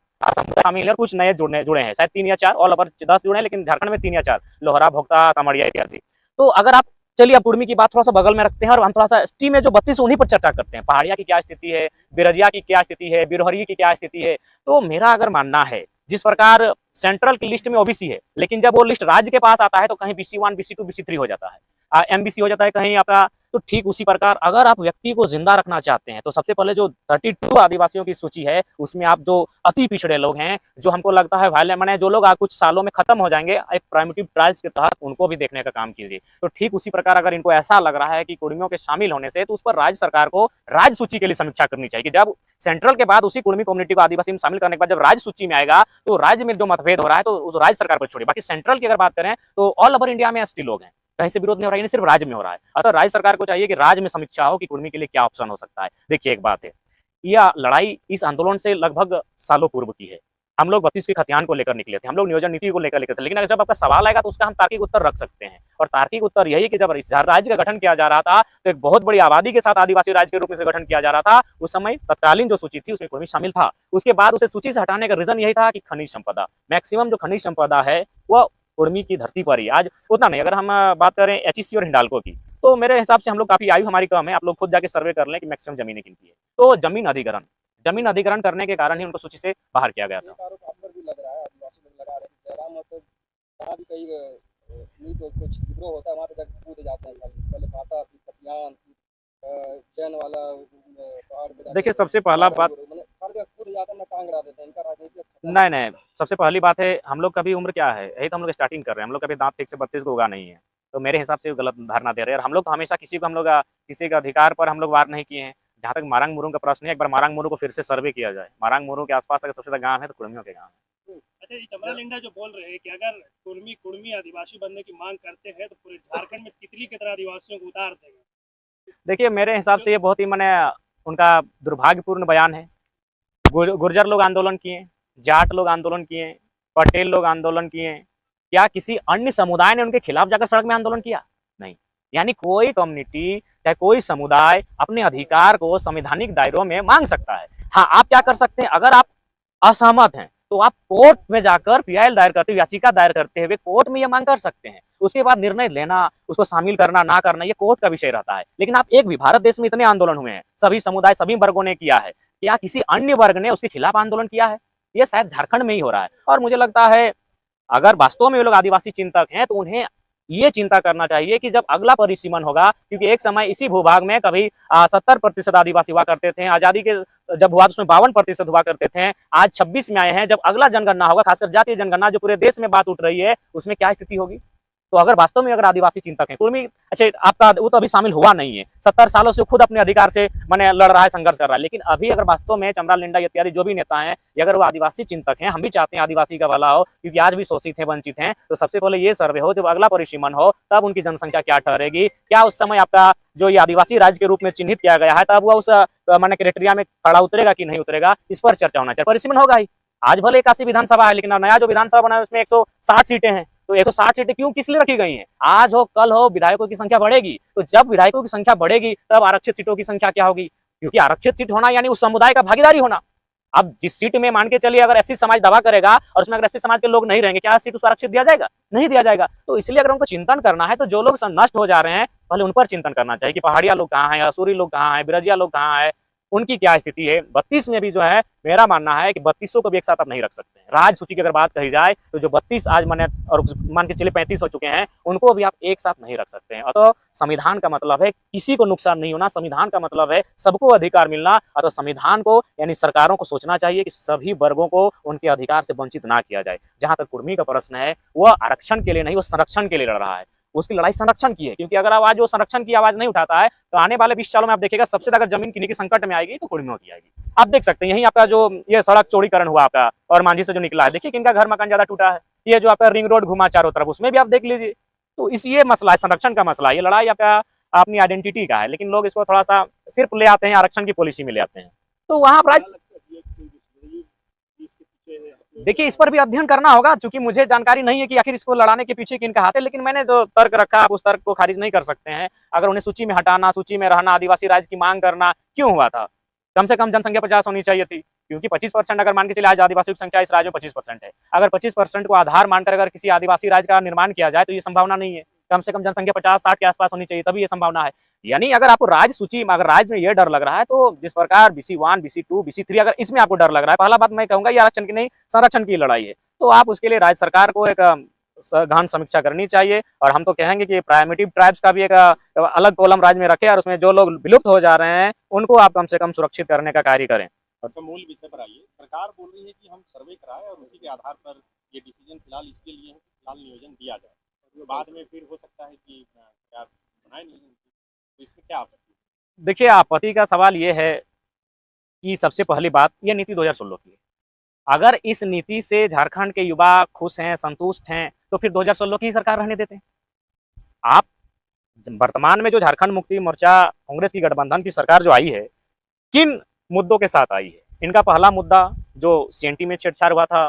शामिल है, कुछ नए जुड़े हैं, शायद 3 या 4, ऑल ओवर 10 जुड़े हैं, लेकिन झारखंड में 3 या 4, लोहरा, भोक्ता, तमड़िया इत्यादि। तो अगर आप, चलिए अब कुर्मी की बात थोड़ा सा बगल में रखते हैं और हम थोड़ा सा एसटी में जो 32 उन्हीं पर चर्चा करते हैं। पहाड़िया की क्या स्थिति है, बिरजिया की क्या स्थिति है, बिरहरी की क्या स्थिति है। तो मेरा अगर मानना है, जिस प्रकार सेंट्रल की लिस्ट में ओबीसी है, लेकिन जब वो लिस्ट राज्य के पास आता है तो कहीं BC1, BC2, BC3 हो जाता है, MBC हो जाता है कहीं आपका। तो ठीक उसी प्रकार अगर आप व्यक्ति को जिंदा रखना चाहते हैं तो सबसे पहले जो 32 आदिवासियों की सूची है उसमें आप जो अति पिछड़े लोग हैं, जो हमको लगता है वायलेंट, माने जो लोग कुछ सालों में खत्म हो जाएंगे, एक प्राइमेटिव ट्रायल्स के तहत उनको भी देखने का काम कीजिए। तो ठीक उसी प्रकार अगर इनको ऐसा लग रहा है कि कुर्मियों के शामिल होने से, तो उस पर राज्य सरकार को राज्य सूची के लिए समीक्षा करनी चाहिए कि जब सेंट्रल के बाद उसी कुर्मी कम्युनिटी को आदिवासी में शामिल करने के बाद जब राज्य सूची में आएगा तो राज्य में जो मतभेद हो रहा है तो उस राज्य सरकार पर छोड़िए। बाकी सेंट्रल की अगर बात करें तो ऑल ओवर इंडिया में एसटी लोग हैं, कहीं से विरोध नहीं हो रहा है, सिर्फ राज्य में हो रहा है। अतः राज्य सरकार को चाहिए कि राज्य में समीक्षा हो कि कुर्मी के लिए क्या ऑप्शन हो सकता है। देखिए, एक बात है, यह लड़ाई इस आंदोलन से लगभग सालों पूर्व की है। हम लोग 32 के खतियान को लेकर निकले थे, हम लोग नियोजन नीति को लेकर निकले थे, लेकिन अगर जब आपका सवाल आएगा तो उसका हम तार्किक उत्तर रख सकते हैं। और तार्किक उत्तर यही कि जब राज्य का गठन किया जा रहा था तो एक बहुत बड़ी आबादी के साथ आदिवासी राज्य के रूप में से गठन किया जा रहा था। उस समय तत्कालीन जो सूची थी उसमें कुर्मी शामिल था। उसके बाद उसे सूची से हटाने का रीजन यही था कि खनिज संपदा, मैक्सिमम जो खनिज संपदा है वह कुर्मी की धरती पर ही आज उतना नहीं। अगर हम बात करें HEC और हिंडाल्को की, तो मेरे हिसाब से हम लोग काफी, आयु हमारी कम है, आप लोग खुद जाके सर्वे कर लें कि मैक्सिमम जमीनें किनकी है। तो जमीन अधिग्रहण करने के कारण ही उनको सूची से बाहर किया गया था। भी लग रहा है, आदिवासी लोग लगा रहे हैं, जयराम मतलब जहाँ भी कहीं कुछ विद्रोह होता है वहाँ पे जाकर कूद जाते हैं, पहले भाषा, खतियान, जैन वाला पहाड़ पे। देखिए, सबसे पहला बात, नहीं, सबसे पहली बात है, हम लोग कभी उम्र क्या है, यही तो हम लोग स्टार्टिंग कर रहे हैं। हम लोग कभी दांत ठीक से 32 को उगा नहीं है, तो मेरे हिसाब से गलत धारणा दे रहे हैं। और हम लोग तो हमेशा किसी के अधिकार पर हम लोग वार नहीं किए हैं। जहाँ तक मारंग मुरुंग का प्रश्न है, एक बार मारंग मुरुंग को फिर से सर्वे किया जाए। मारंग मुरुंग के आसपास अगर सबसे ज्यादा गाँव है तो कुर्मियों के गाँव है। अच्छा, ये चमरा लिंडा जो बोल रहे हैं कि अगर कुर्मी आदिवासी बनने की मांग करते हैं तो पूरे झारखंड में तितली की तरह आदिवासियों को उतार देंगे। देखिए, मेरे हिसाब से ये बहुत ही, मैंने उनका दुर्भाग्यपूर्ण बयान है। गुर्जर लोग आंदोलन किए, जाट लोग आंदोलन किए, पटेल लोग आंदोलन किए, क्या किसी अन्य समुदाय ने उनके खिलाफ जाकर सड़क में आंदोलन किया? नहीं। यानी कोई कम्युनिटी, चाहे कोई समुदाय अपने अधिकार को संवैधानिक दायरों में मांग सकता है। हाँ, आप क्या कर सकते हैं, अगर आप असहमत हैं तो आप कोर्ट में जाकर PIL दायर करते हुए, याचिका दायर करते हुए कोर्ट में यह मांग कर सकते हैं। उसके बाद निर्णय लेना, उसको शामिल करना ना करना, ये कोर्ट का विषय रहता है। लेकिन आप एक भी, भारत देश में इतने आंदोलन हुए हैं, सभी समुदाय, सभी वर्गों ने किया है, क्या किसी अन्य वर्ग ने उसके खिलाफ आंदोलन किया है? ये शायद झारखंड में ही हो रहा है। और मुझे लगता है अगर वास्तव में ये लोग आदिवासी चिंतक हैं तो उन्हें ये चिंता करना चाहिए कि जब अगला परिसीमन होगा, क्योंकि एक समय इसी भूभाग में कभी 70% आदिवासी हुआ करते थे, आजादी के जब हुआ तो उसमें 52% हुआ करते थे, आज 26 में आए हैं। जब अगला जनगणना होगा, खासकर जातीय जनगणना जो पूरे देश में बात उठ रही है, उसमें क्या स्थिति होगी? तो अगर वास्तव में अगर आदिवासी चिंतक हैं, कुर्मी अच्छा आपका वो तो अभी शामिल हुआ नहीं है, 70 सालों से खुद अपने अधिकार से मैंने लड़ रहा है, संघर्ष कर रहा है, लेकिन अभी अगर वास्तव में चमराल लिंडा इत्यादि जो भी नेता हैं, ये अगर वो आदिवासी चिंतक हैं, हम भी चाहते हैं आदिवासी का भला हो, क्योंकि आज भी शोषित हैं, वंचित हैं, तो सबसे पहले ये सर्वे हो, जब अगला परिसीमन हो तब उनकी जनसंख्या क्या ठहरेगी, क्या उस समय आपका जो ये आदिवासी राज्य के रूप में चिन्हित किया गया है, तब वह उस माने क्राइटेरिया में खड़ा उतरेगा कि नहीं उतरेगा, इस पर चर्चा होना चाहिए। परिसीमन होगा ही, आज भले 81 विधानसभा है, लेकिन नया जो विधानसभा बना है उसमें 160 सीटें हैं, तो 160 सीटें क्यों किस लिए रखी गई हैं? आज हो कल हो विधायकों की संख्या बढ़ेगी, तो जब विधायकों की संख्या बढ़ेगी तब आरक्षित सीटों की संख्या क्या होगी? क्योंकि आरक्षित सीट होना यानी उस समुदाय का भागीदारी होना। अब जिस सीट में मान के चलिए अगर एससी समाज दवा करेगा और उसमें अगर एससी समाज के लोग नहीं रहेंगे, क्या सीट उसको आरक्षित दिया जाएगा? नहीं दिया जाएगा। तो इसलिए अगर उनको चिंतन करना है तो जो लोग नष्ट हो जा रहे हैं पहले उन पर चिंतन करना चाहिए कि पहाड़िया लोग कहाँ हैं, असूरी लोग कहाँ हैं, बिरजिया लोग कहाँ हैं, उनकी क्या स्थिति है। 32 में भी जो है मेरा मानना है कि 3200 को भी एक साथ आप नहीं रख सकते हैं। राज्य सूची की अगर बात कही जाए तो जो 32 आज माने और मान के चलिए 35 हो चुके हैं, उनको भी आप एक साथ नहीं रख सकते हैं। तो संविधान का मतलब है किसी को नुकसान नहीं होना, संविधान का मतलब है सबको अधिकार मिलना। तो संविधान को यानी सरकारों को सोचना चाहिए कि सभी वर्गों को उनके अधिकार से वंचित ना किया जाए। जहां तक कुर्मी का प्रश्न है, वह आरक्षण के लिए नहीं, वो संरक्षण के लिए लड़ रहा है। उसकी लड़ाई संरक्षण की है, क्योंकि अगर आज वो संरक्षण की आवाज नहीं उठाता है तो आने वाले 20 सालों में आप देखिएगा सबसे ज्यादा जमीन किन्हीं की संकट में आएगी तो कुर्मियों की आएगी। आप देख सकते हैं यही आपका जो ये सड़क चौड़ीकरण हुआ आपका और मांझी से जो निकला है, देखिए किनका घर मकान ज्यादा टूटा है। ये जो आपका रिंग रोड घुमा चारों तरफ, उसमें भी आप देख लीजिए। तो इस ये मसला है, संरक्षण का मसला है, ये लड़ाई आपका अपनी आइडेंटिटी का है, लेकिन लोग इसको थोड़ा सा सिर्फ ले आते हैं, आरक्षण की पॉलिसी में ले आते हैं। तो वहां पर देखिए इस पर भी अध्ययन करना होगा, क्योंकि मुझे जानकारी नहीं है कि आखिर इसको लड़ाने के पीछे किनका हाथ है, लेकिन मैंने जो तर्क रखा आप उस तर्क को खारिज नहीं कर सकते हैं। अगर उन्हें सूची में हटाना, सूची में रहना, आदिवासी राज्य की मांग करना क्यों हुआ था? कम से कम जनसंख्या 50 होनी चाहिए थी, क्योंकि 25% अगर मान के चले आज आदिवासियों की संख्या इस राज्य में 25% है। अगर 25% को आधार मानकर अगर किसी आदिवासी राज्य का निर्माण किया जाए तो ये संभावना नहीं है। कम से कम जनसंख्या 50-60 के आसपास होनी चाहिए, तभी ये संभावना है। यानी अगर आपको राज्य सूची में अगर राज्य में ये डर लग रहा है, तो जिस प्रकार BC1, BC2, BC3 अगर इसमें आपको डर लग रहा है, पहला बात मैं कहूंगा ये आरक्षण की नहीं संरक्षण की लड़ाई है। तो आप उसके लिए राज्य सरकार को एक गहन समीक्षा करनी चाहिए। और हम तो कहेंगे कि प्राइमेटिव ट्राइब्स का भी एक अलग कॉलम राज्य में रखें और उसमें जो लोग विलुप्त हो जा रहे हैं उनको आप कम से कम सुरक्षित करने का कार्य करें। तो मूल विषय पर आइए। सरकार बोल रही है कि हम सर्वे कराएं और उसी के आधार पर ये डिसीजन फिलहाल इसके लिए है कि फिलहाल नियोजन दिया जाए, तो बाद में फिर हो सकता है कि सरकार बनाए नहीं, तो इसमें क्या आपत्ति? देखिए आपत्ति का सवाल ये है कि सबसे पहली बात ये नीति 2016 की है। अगर इस नीति से झारखंड के युवा खुश हैं, संतुष्ट हैं, तो फिर 2016 की ही सरकार रहने देते हैं। आप वर्तमान में जो झारखंड मुक्ति मोर्चा कांग्रेस की गठबंधन की सरकार जो आई है, किन मुद्दों के साथ आई है? इनका पहला मुद्दा जो CNT में छेड़छाड़ हुआ था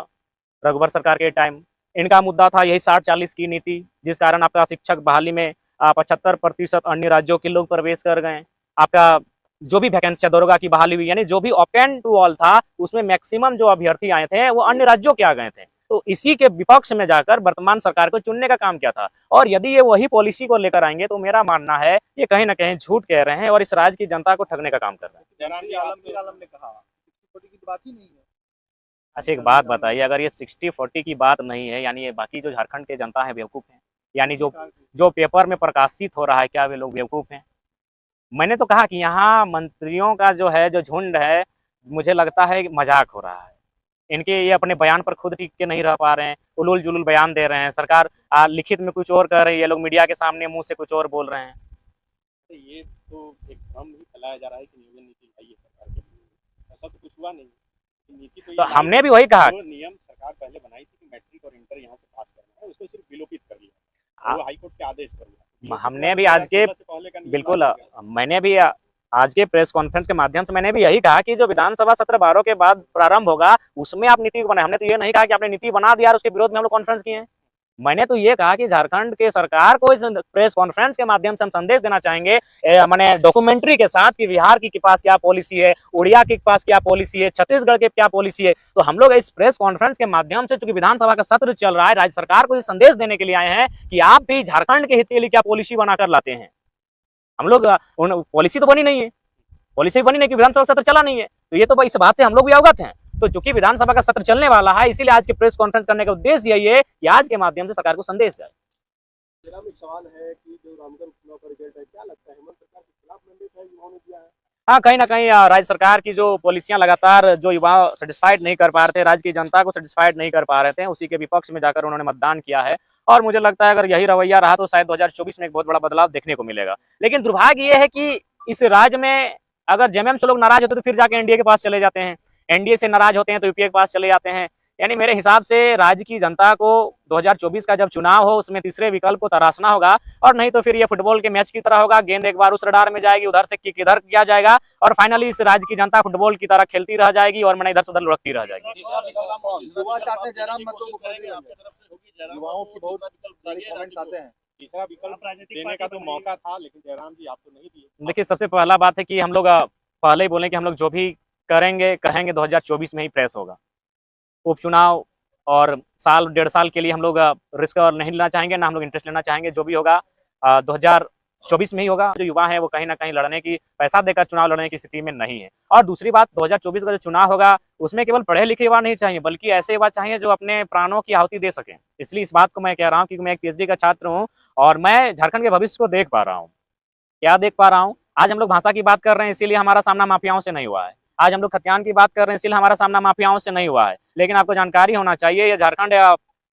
रघुवर सरकार के टाइम, इनका मुद्दा था यही 60-40 की नीति, जिस कारण आपका शिक्षक बहाली में 75% अन्य राज्यों के लोग प्रवेश कर गए। आपका जो भी वैकेंसी दरोगा की बहाली हुई, यानी जो भी ओपन टू ऑल था उसमें मैक्सिमम जो अभ्यर्थी आए थे वो अन्य राज्यों के आ गए थे। तो इसी के विपक्ष में जाकर वर्तमान सरकार को चुनने का काम किया था। और यदि ये वही पॉलिसी को लेकर आएंगे तो मेरा मानना है ये कहीं ना कहीं झूठ कह रहे हैं और इस राज्य की जनता को ठगने का काम कर रहे हैं। आलम ने कहा 60-40 की बात ही नहीं है। अच्छा एक बात बताइए, अगर ये 60-40 की बात नहीं है, यानी ये बाकी जो झारखंड के जनता है बेवकूफ़ हैं? यानी जो पेपर में प्रकाशित हो रहा है, क्या वे लोग बेवकूफ़ हैं? मैंने तो कहा कि यहाँ मंत्रियों का जो है जो झुंड है, मुझे लगता है मजाक हो रहा है। इनके ये अपने बयान पर खुद टिक के नहीं रह पा रहे हैं, उलूल जुलूल बयान दे रहे हैं। सरकार लिखित में कुछ और कर रही है, लोग मीडिया के सामने मुंह से कुछ और बोल रहे हैं। तो ये तो एक भ्रम ही फैलाया जा रहा है कि नियोजन नीति आई है सरकार के लिए, ऐसा तो कुछ हुआ नहीं। नीति तो हमने भी वही कहा, जो नियम सरकार पहले बनाई थी कि मैट्रिक और इंटर यहाँ से पास करना है, उसको सिर्फ विलोपित कर लिया, वो हाईकोर्ट के आदेश पर हुआ। हमने भी आज के बिल्कुल मैंने भी आज के प्रेस कॉन्फ्रेंस के माध्यम से मैंने भी यही कहा कि जो विधानसभा सत्र 12 के बाद प्रारंभ होगा उसमें आप नीति बनाए। हमने तो ये नहीं कहा कि आपने नीति बना दिया और उसके विरोध में हम लोग कॉन्फ्रेंस किए हैं। मैंने तो ये कहा कि झारखंड के सरकार को इस प्रेस कॉन्फ्रेंस के माध्यम से हम संदेश देना चाहेंगे, मैंने डॉक्यूमेंट्री के साथ कि बिहार की पास क्या पॉलिसी है, उड़िया के पास क्या पॉलिसी है, छत्तीसगढ़ के क्या पॉलिसी है। तो हम लोग इस प्रेस कॉन्फ्रेंस के माध्यम से, चूंकि विधानसभा का सत्र चल रहा है, राज्य सरकार को ये संदेश देने के लिए आए हैं कि आप भी झारखंड के हित के लिए क्या पॉलिसी बनाकर लाते हैं। हम लोग पॉलिसी तो बनी नहीं है, पॉलिसी बनी नहीं कि विधानसभा सत्र चला नहीं है, तो ये तो इस बात से हम लोग भी अवगत हैं। तो चूंकि विधानसभा का सत्र चलने वाला है, इसीलिए आज के प्रेस कॉन्फ्रेंस करने का उद्देश्य यही है कि आज के माध्यम से सरकार को संदेश जाए। मेरा भी सवाल है कि जो रामगढ़ उपचुनाव का रिजल्ट है, क्या लगता है हेमंत सरकार के खिलाफ मैंडेट है युवाओं ने दिया है? हाँ, कहीं ना कहीं राज्य सरकार की जो पॉलिसियां लगातार जो युवा सेटिस्फाइड नहीं कर पा रहे थे, राज्य की जनता को सेटिस्फाइड नहीं कर पा रहे थे, उसी के विपक्ष में जाकर उन्होंने मतदान किया है। और मुझे लगता है अगर यही रवैया रहा तो शायद 2024 में एक बहुत बड़ा बदलाव देखने को मिलेगा। लेकिन दुर्भाग्य ये है कि इस राज्य में अगर जेएमएम से लोग नाराज होते तो फिर जाके एनडीए के पास चले जाते हैं, एनडीए से नाराज होते हैं तो यूपीए के पास चले जाते हैं। यानी मेरे हिसाब से राज्य की जनता को 2024 का जब चुनाव हो उसमें तीसरे विकल्प को तराशना होगा, और नहीं तो फिर ये फुटबॉल के मैच की तरह होगा, गेंद एक बार उस रडार में जाएगी, उधर से किक इधर किया जाएगा और फाइनली इस राज्य की जनता फुटबॉल की तरह खेलती रह जाएगी और मैंने इधर से उधर लुढ़कती रह जाएगी। युवा चाहते हैं जयराम मत युवाओं की बहुत सारी कमेंट्स आते हैं। तीसरा विकल्प देने का तो मौका था, लेकिन जयराम जी आप तो नहीं दिए। देखिए, सबसे पहला बात है कि हम लोग पहले ही बोले कि हम लोग जो भी करेंगे कहेंगे 2024 में ही प्रेस होगा। उपचुनाव और साल 1.5 साल के लिए हम लोग रिस्क नहीं लेना चाहेंगे, ना हम लोग इंटरेस्ट लेना चाहेंगे। जो भी होगा 2024 में ही होगा। जो युवा है वो कहीं ना कहीं लड़ने की, पैसा देकर चुनाव लड़ने की स्थिति में नहीं है। और दूसरी बात, 2024 का जो चुनाव होगा उसमें केवल पढ़े लिखे युवा नहीं चाहिए, बल्कि ऐसे युवा चाहिए जो अपने प्राणों की आहुति दे सकें। इसलिए इस बात को मैं कह रहा हूँ कि मैं एक पीएचडी का छात्र हूँ और मैं झारखंड के भविष्य को देख पा रहा हूँ। क्या देख पा रहा हूँ? आज हम लोग भाषा की बात कर रहे हैं, इसीलिए हमारा सामना माफियाओं से नहीं हुआ है। आज हम लोग खतियान की बात कर रहे हैं, इसलिए हमारा सामना माफियाओं से नहीं हुआ है। लेकिन आपको जानकारी होना चाहिए, ये झारखंड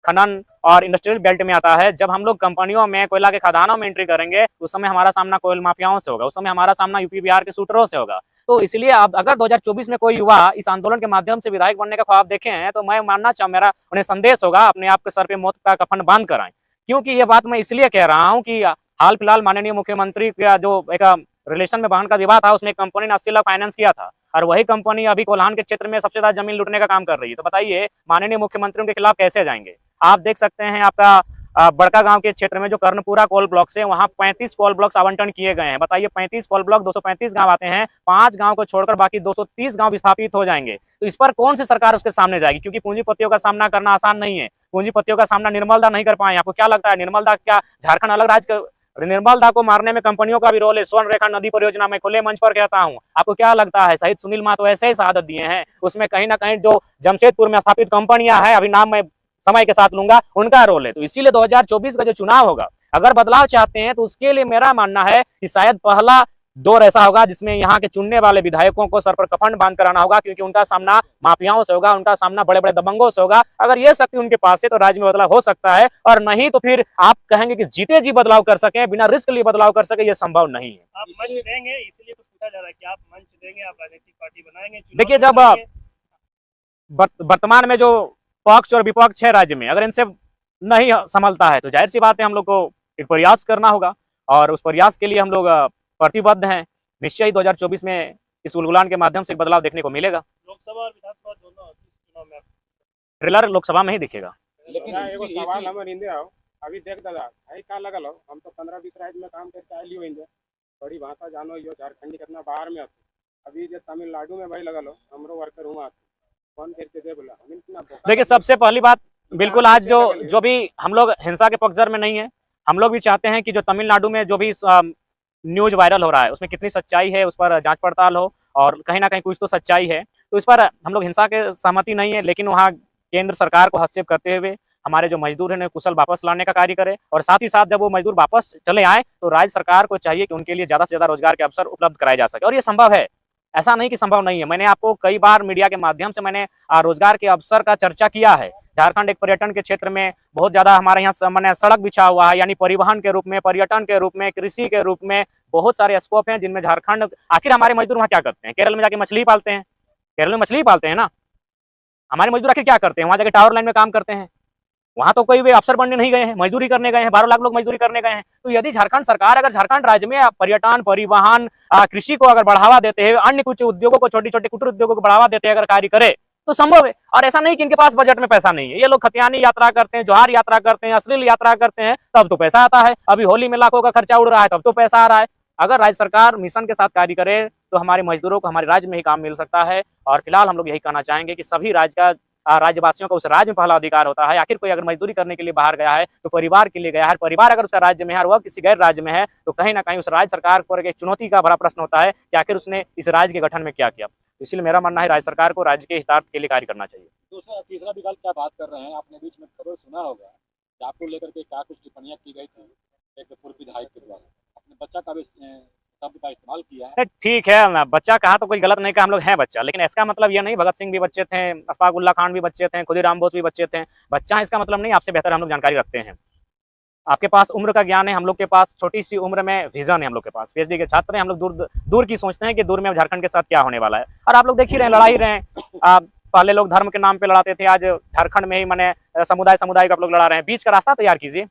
खनन और इंडस्ट्रियल बेल्ट में आता है। जब हम लोग कंपनियों में, कोयला के खदानों में एंट्री करेंगे, उस समय हमारा सामना कोयल माफियाओं से होगा, उस समय हमारा सामना यूपी बिहार के शूटरों से होगा। तो इसलिए अब अगर 2024 में कोई युवा इस आंदोलन के माध्यम से विधायक बनने का ख्वाब देखे हैं तो मैं मानना चाहूँ, मेरा उन्हें संदेश होगा, अपने आप के सर पे मौत का कफन बांध कर आए। क्योंकि ये बात मैं इसलिए कह रहा हूँ कि हाल फिलहाल माननीय मुख्यमंत्री का जो एक रिलेशन में बहन का विवाह था, उसमें कंपनी ने 80 लाख फाइनेंस किया था और वही कंपनी अभी कोल्हान के क्षेत्र में सबसे ज्यादा जमीन लूटने का काम कर रही है। तो बताइए, माननीय मुख्यमंत्री के खिलाफ कैसे जाएंगे? आप देख सकते हैं, आपका बड़का गांव के क्षेत्र में जो कर्णपुरा कोल ब्लॉक से, वहां 35 कोल ब्लॉक्स आवंटन किए गए हैं। बताइए, 35 कोल ब्लॉक, 235 गांव आते हैं, 5 गांव को छोड़कर बाकी 230 गांव विस्थापित हो जाएंगे। तो इस पर कौन सी सरकार उसके सामने जाएगी? क्योंकि पूंजीपतियों का सामना करना आसान नहीं है। पूंजीपतियों का सामना निर्मलदा नहीं कर पाए। आपको क्या लगता है निर्मलदा क्या झारखंड अलग राज्य? निर्मलदा को मारने में कंपनियों का भी रोल है। स्वर्ण रेखा नदी परियोजना में खुले मंच पर कहता हूं, आपको क्या लगता है शहीद सुनील महतो ऐसे ही शहादत दिए हैं? उसमें कहीं ना कहीं जो जमशेदपुर में स्थापित कंपनियां हैं, अभी नाम मैं समय के साथ लूंगा, उनका रोल है। तो इसीलिए 2024 का जो चुनाव होगा, अगर बदलाव चाहते हैं तो उसके लिए मेरा मानना है कि शायद पहला दौर ऐसा होगा जिसमें यहाँ के चुनने वाले विधायकों को सर पर कफन बांध कर आना होगा, क्योंकि उनका सामना माफियाओं से होगा, उनका सामना बड़े बड़े दबंगों से होगा। अगर ये शक्ति उनके पास है तो राज्य में बदलाव हो सकता है, और नहीं तो फिर आप कहेंगे कि जीते जी बदलाव कर सके, बिना रिस्क लिए बदलाव कर सके, ये संभव नहीं है। आप मंच देंगे, इसलिए तो पूछा जा रहा है कि आप मंच देंगे, आप राजनीतिक पार्टी बनाएंगे? देखिए, जब वर्तमान में जो पक्ष और विपक्ष है राज्य में, अगर इनसे नहीं संभलता है तो जाहिर सी बात है हम लोग को एक प्रयास करना होगा, और उस प्रयास के लिए हम लोग प्रतिबद्ध हैं। निश्चय ही 2024 में इस उलगुलान के माध्यम से एक बदलाव देखने को मिलेगा। लोकसभा और विधानसभा दोनों इस चुनाव में ट्रेलर लोकसभा में ही दिखेगा। लेकिन एगो सवाल हमर इंदे आओ, अभी देख दादा भाई का लगल हो, हम तो 15-20 राज्य में काम करके आइलियो इंदे, बड़ी भाषा जानो यो, झारखंडी कितना बाहर में आते, अभी जो तमिलनाडु में भाई लगल हो, हमरो वर्कर हुआ कौन करके दे बोला हम इतना। देखिए, सबसे पहली बात, बिल्कुल आज जो भी हम लोग हिंसा के पक्षधर में नहीं है। हम लोग भी चाहते हैं कि जो तमिलनाडु में जो भी न्यूज वायरल हो रहा है उसमें कितनी सच्चाई है, उस पर जांच पड़ताल हो, और कहीं ना कहीं कुछ तो सच्चाई है। तो इस पर हम लोग हिंसा के सहमति नहीं है, लेकिन वहाँ केंद्र सरकार को हस्तक्षेप करते हुए हमारे जो मजदूर हैं कुशल वापस लाने का कार्य करे, और साथ ही साथ जब वो मजदूर वापस चले आए तो राज्य सरकार को चाहिए कि उनके लिए ज़्यादा से ज़्यादा रोजगार के अवसर उपलब्ध कराए जा सके। और ये संभव है, ऐसा नहीं कि संभव नहीं है। मैंने आपको कई बार मीडिया के माध्यम से मैंने रोजगार के अवसर का चर्चा किया है। झारखंड एक पर्यटन के क्षेत्र में बहुत ज्यादा हमारे यहाँ मैंने सड़क बिछा हुआ है, यानी परिवहन के रूप में, पर्यटन के रूप में, कृषि के रूप में बहुत सारे स्कोप हैं जिनमें झारखंड, आखिर हमारे मजदूर वहाँ क्या करते हैं? केरल में जाके मछली पालते हैं, केरल में मछली पालते हैं ना। हमारे मजदूर आखिर क्या करते हैं? वहाँ जाके टावर लाइन में काम करते हैं। वहाँ तो कोई भी अफसर बनने नहीं गए हैं, मजदूरी करने गए हैं। 12 लाख लोग मजदूरी करने गए हैं। तो यदि झारखंड सरकार, अगर झारखंड राज्य में पर्यटन, परिवहन, कृषि को अगर बढ़ावा देते हैं, अन्य कुछ उद्योगों को, छोटी छोटी कुटीर उद्योगों को बढ़ावा देते हैं अगर कार्य करे तो संभव है। और ऐसा नहीं कि इनके पास बजट में पैसा नहीं है। ये लोग खतियानी यात्रा करते हैं, जोहार यात्रा करते हैं, अश्लील यात्रा करते हैं, तब तो पैसा आता है। अभी होली में लाखों का खर्चा उड़ रहा है, तब तो पैसा आ रहा है। अगर राज्य सरकार मिशन के साथ कार्य करे तो हमारे मजदूरों को हमारे राज्य में ही काम मिल सकता है। और फिलहाल हम लोग यही कहना चाहेंगे कि सभी राज्यवासियों को उस राज्य में पहला अधिकार होता है। आखिर कोई अगर मजदूरी करने के लिए बाहर गया है तो परिवार के लिए गया है। परिवार अगर उसका राज्य में है और वह किसी गैर राज्य में है तो कहीं ना कहीं उस राज्य सरकार पर एक चुनौती का बड़ा प्रश्न होता है कि आखिर उसने इस राज्य के गठन में क्या किया। तो इसलिए मेरा मानना है राज्य सरकार को राज्य के हितार्थ के लिए कार्य करना चाहिए। दूसरा तीसरा विकल्प क्या बात कर रहे हैं? आपने बीच में खबर सुना होगा आपको लेकर के क्या कुछ टिप्पणियां की गई थी एक पूर्व विधायक के द्वारा, अपने बच्चा का भी शब्द का इस्तेमाल किया है। नहीं, ठीक है, बच्चा कहा तो कोई गलत नहीं कहा, हम लोग हैं बच्चा, लेकिन इसका मतलब ये नहीं भगत सिंह भी बच्चे थे, अशफाक उल्ला खान भी बच्चे थे, खुदीराम बोस भी बच्चे थे। बच्चा है इसका मतलब नहीं आपसे बेहतर हम लोग जानकारी रखते हैं। आपके पास उम्र का ज्ञान है, हम लोग के पास छोटी सी उम्र में विजन है, हम लोग के पास पीएचडी के छात्र हैं, हम लोग दूर दूर की सोचते हैं कि दूर में झारखंड के साथ क्या होने वाला है। और आप लोग देख ही रहे हैं, लड़ा ही रहे हैं। आप पहले लोग धर्म के नाम पे लड़ाते थे, आज झारखंड में ही माने समुदाय समुदाय को आप लोग लड़ा रहे हैं। बीच का रास्ता तैयार कीजिए।